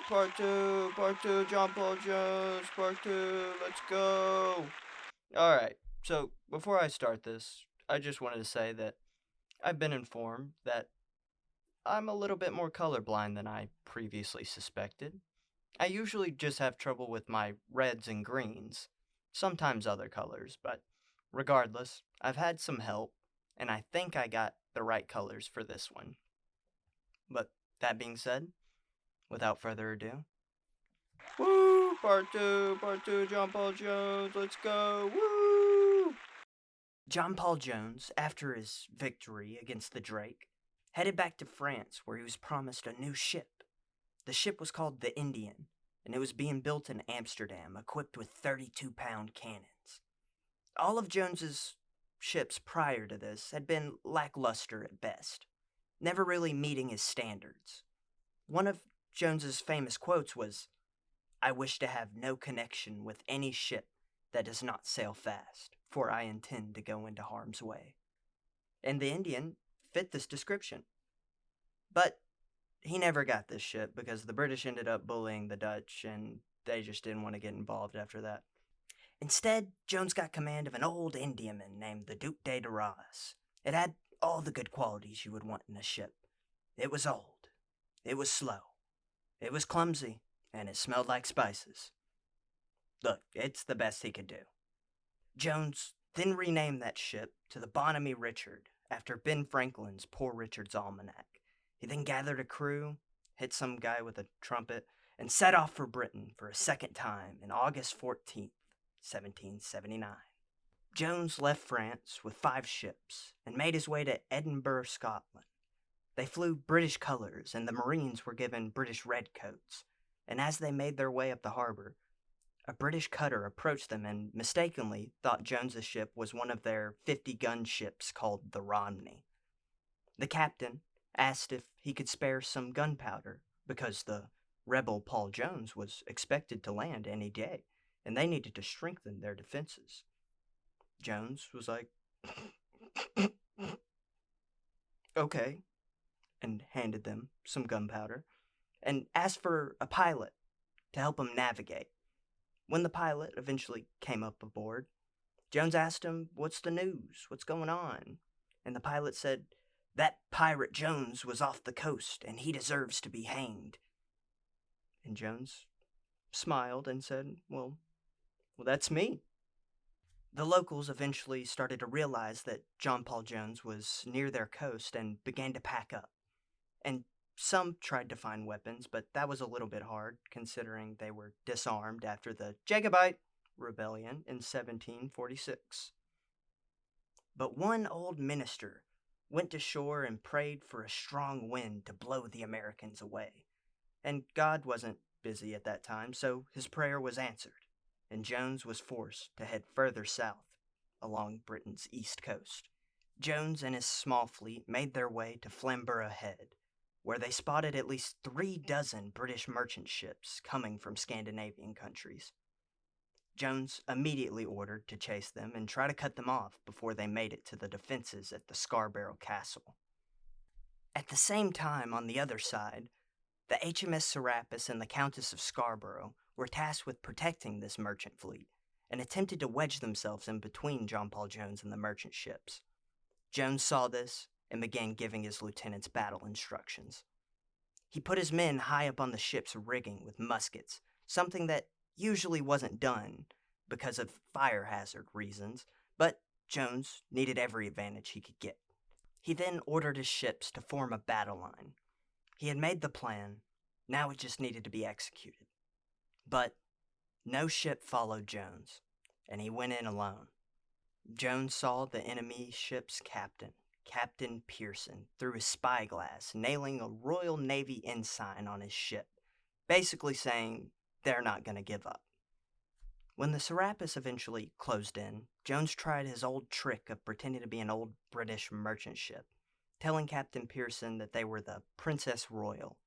Part two, John Paul Jones, part two, let's go. Alright, so before I start this, I just wanted to say that I've been informed that I'm a little bit more colorblind than I previously suspected. I usually just have trouble with my reds and greens, sometimes other colors, but regardless, I've had some help, and I think I got the right colors for this one. But that being said, without further ado, woo! Part two, John Paul Jones, let's go, woo! John Paul Jones, after his victory against the Drake, headed back to France where he was promised a new ship. The ship was called the Indian, and it was being built in Amsterdam, equipped with 32-pound cannons. All of Jones's ships prior to this had been lackluster at best, never really meeting his standards. One of Jones's famous quotes was, "I wish to have no connection with any ship that does not sail fast, for I intend to go into harm's way." And the Indian fit this description. But he never got this ship because the British ended up bullying the Dutch and they just didn't want to get involved after that. Instead, Jones got command of an old Indiaman named the Duc de Duras. It had all the good qualities you would want in a ship. It was old. It was slow. It was clumsy. And it smelled like spices. Look, it's the best he could do. Jones then renamed that ship to the Bonamy Richard after Ben Franklin's Poor Richard's Almanac. He then gathered a crew, hit some guy with a trumpet, and set off for Britain for a second time in August 14th, 1779. Jones left France with 5 ships and made his way to Edinburgh, Scotland. They flew British colors, and the Marines were given British redcoats. And as they made their way up the harbor, a British cutter approached them and mistakenly thought Jones's ship was one of their 50-gun ships called the Romney. The captain asked if he could spare some gunpowder because the rebel Paul Jones was expected to land any day, and they needed to strengthen their defenses. Jones was like, "Okay," and handed them some gunpowder, and asked for a pilot to help him navigate. When the pilot eventually came up aboard, Jones asked him, "What's the news? What's going on?" And the pilot said, "That pirate Jones was off the coast, and he deserves to be hanged." And Jones smiled and said, well, that's me." The locals eventually started to realize that John Paul Jones was near their coast and began to pack up. And some tried to find weapons, but that was a little bit hard, considering they were disarmed after the Jacobite Rebellion in 1746. But one old minister went to shore and prayed for a strong wind to blow the Americans away. And God wasn't busy at that time, so his prayer was answered, and Jones was forced to head further south along Britain's east coast. Jones and his small fleet made their way to Flamborough Head, where they spotted at least 3 dozen British merchant ships coming from Scandinavian countries. Jones immediately ordered to chase them and try to cut them off before they made it to the defenses at the Scarborough Castle. At the same time, on the other side, the HMS Serapis and the Countess of Scarborough were tasked with protecting this merchant fleet and attempted to wedge themselves in between John Paul Jones and the merchant ships. Jones saw this and began giving his lieutenants battle instructions. He put his men high up on the ship's rigging with muskets, something that usually wasn't done because of fire hazard reasons, but Jones needed every advantage he could get. He then ordered his ships to form a battle line. He had made the plan, now it just needed to be executed. But no ship followed Jones, and he went in alone. Jones saw the enemy ship's captain, Captain Pearson, through his spyglass, nailing a Royal Navy ensign on his ship, basically saying they're not going to give up. When the Serapis eventually closed in, Jones tried his old trick of pretending to be an old British merchant ship, telling Captain Pearson that they were the Princess Royal.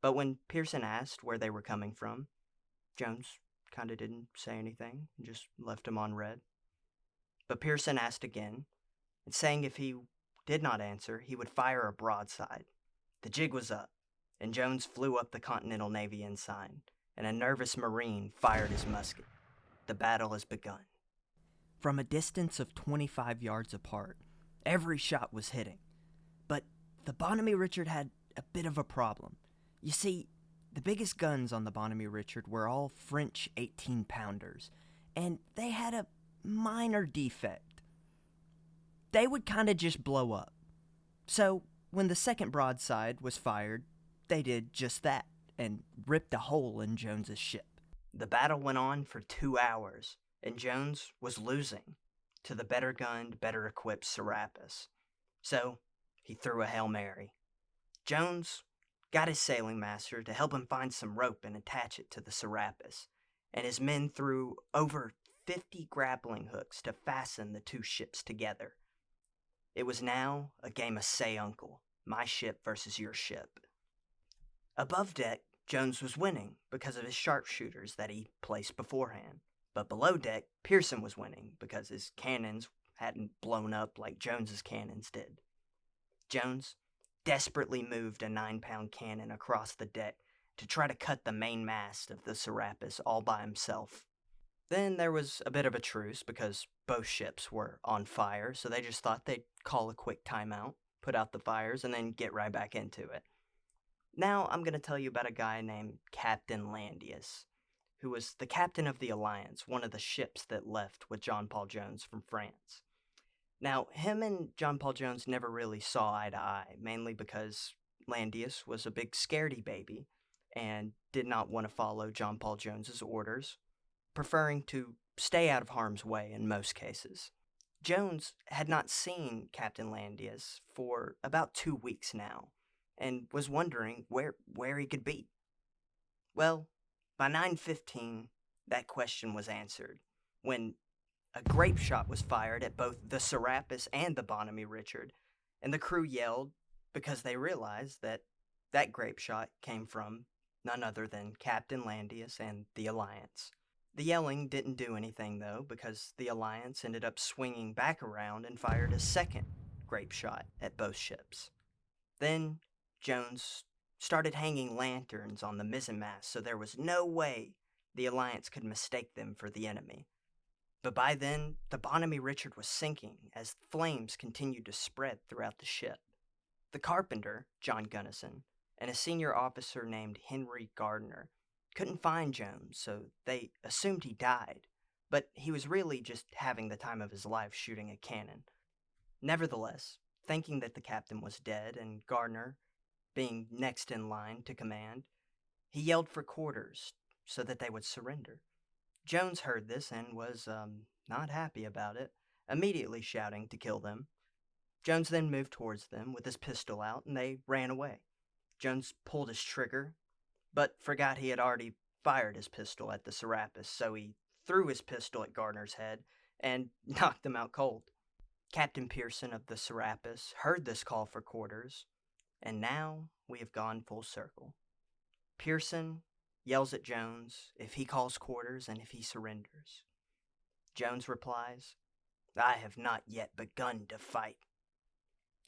But when Pearson asked where they were coming from, Jones kind of didn't say anything, and just left him on red. But Pearson asked again, and saying if he did not answer, he would fire a broadside. The jig was up, and Jones flew up the Continental Navy ensign, and a nervous Marine fired his musket. The battle has begun. From a distance of 25 yards apart, every shot was hitting. But the Bonamy Richard had a bit of a problem. You see, the biggest guns on the Bonamy Richard were all French 18-pounders, and they had a minor defect. They would kind of just blow up. So, when the second broadside was fired, they did just that, and ripped a hole in Jones's ship. The battle went on for 2 hours, and Jones was losing to the better gunned, better equipped Serapis. So, he threw a Hail Mary. Jones got his sailing master to help him find some rope and attach it to the Serapis, and his men threw over 50 grappling hooks to fasten the two ships together. It was now a game of say uncle, my ship versus your ship. Above deck, Jones was winning because of his sharpshooters that he placed beforehand, but below deck, Pearson was winning because his cannons hadn't blown up like Jones's cannons did. Jones desperately moved a 9-pound cannon across the deck to try to cut the main mast of the Serapis all by himself. Then there was a bit of a truce because both ships were on fire, so they just thought they'd call a quick timeout, put out the fires, and then get right back into it. Now I'm going to tell you about a guy named Captain Landius, who was the captain of the Alliance, one of the ships that left with John Paul Jones from France. Now, him and John Paul Jones never really saw eye to eye, mainly because Landius was a big scaredy baby and did not want to follow John Paul Jones's orders, preferring to stay out of harm's way in most cases. Jones had not seen Captain Landius for about 2 weeks now, and was wondering where he could be. Well, by 9:15, that question was answered, when a grape shot was fired at both the Serapis and the Bonamy Richard, and the crew yelled because they realized that that grape shot came from none other than Captain Landius and the Alliance. The yelling didn't do anything, though, because the Alliance ended up swinging back around and fired a second grape shot at both ships. Then Jones started hanging lanterns on the mizzenmast, so there was no way the Alliance could mistake them for the enemy. But by then, the Bonamy Richard was sinking as flames continued to spread throughout the ship. The carpenter, John Gunnison, and a senior officer named Henry Gardner couldn't find Jones, so they assumed he died, but he was really just having the time of his life shooting a cannon. Nevertheless, thinking that the captain was dead and Gardner being next in line to command, he yelled for quarters so that they would surrender. Jones heard this and was not happy about it, immediately shouting to kill them. Jones then moved towards them with his pistol out, and they ran away. Jones pulled his trigger, but forgot he had already fired his pistol at the Serapis, so he threw his pistol at Gardner's head and knocked him out cold. Captain Pearson of the Serapis heard this call for quarters, and now we have gone full circle. Pearson yells at Jones if he calls quarters and if he surrenders. Jones replies, "I have not yet begun to fight."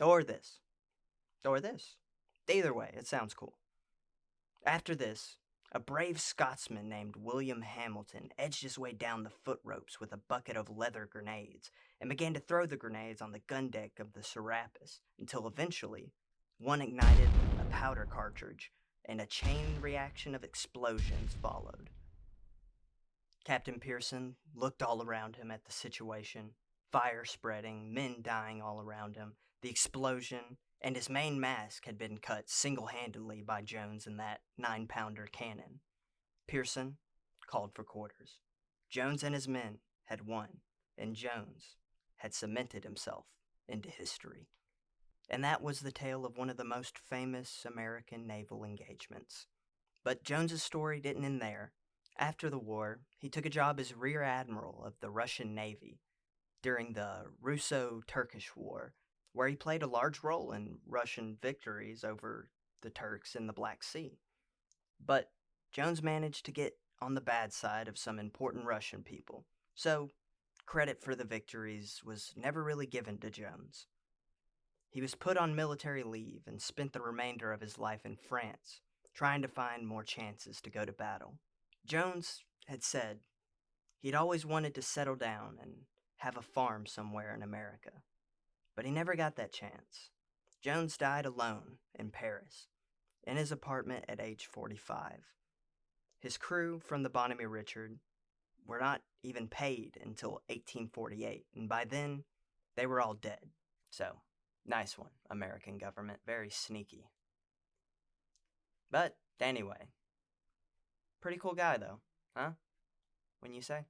Or this. Or this. Either way, it sounds cool. After this, a brave Scotsman named William Hamilton edged his way down the foot ropes with a bucket of leather grenades and began to throw the grenades on the gun deck of the Serapis until eventually one ignited a powder cartridge and a chain reaction of explosions followed. Captain Pearson looked all around him at the situation, fire spreading, men dying all around him, the explosion, and his main mast had been cut single-handedly by Jones and that 9-pounder cannon. Pearson called for quarters. Jones and his men had won, and Jones had cemented himself into history. And that was the tale of one of the most famous American naval engagements. But Jones's story didn't end there. After the war, he took a job as Rear Admiral of the Russian Navy during the Russo-Turkish War, where he played a large role in Russian victories over the Turks in the Black Sea. But Jones managed to get on the bad side of some important Russian people, so credit for the victories was never really given to Jones. He was put on military leave and spent the remainder of his life in France, trying to find more chances to go to battle. Jones had said he'd always wanted to settle down and have a farm somewhere in America, but he never got that chance. Jones died alone in Paris, in his apartment at age 45. His crew from the Bonamy Richard were not even paid until 1848, and by then, they were all dead. So, nice one, American government. Very sneaky. But, anyway. Pretty cool guy, though, huh? When you say?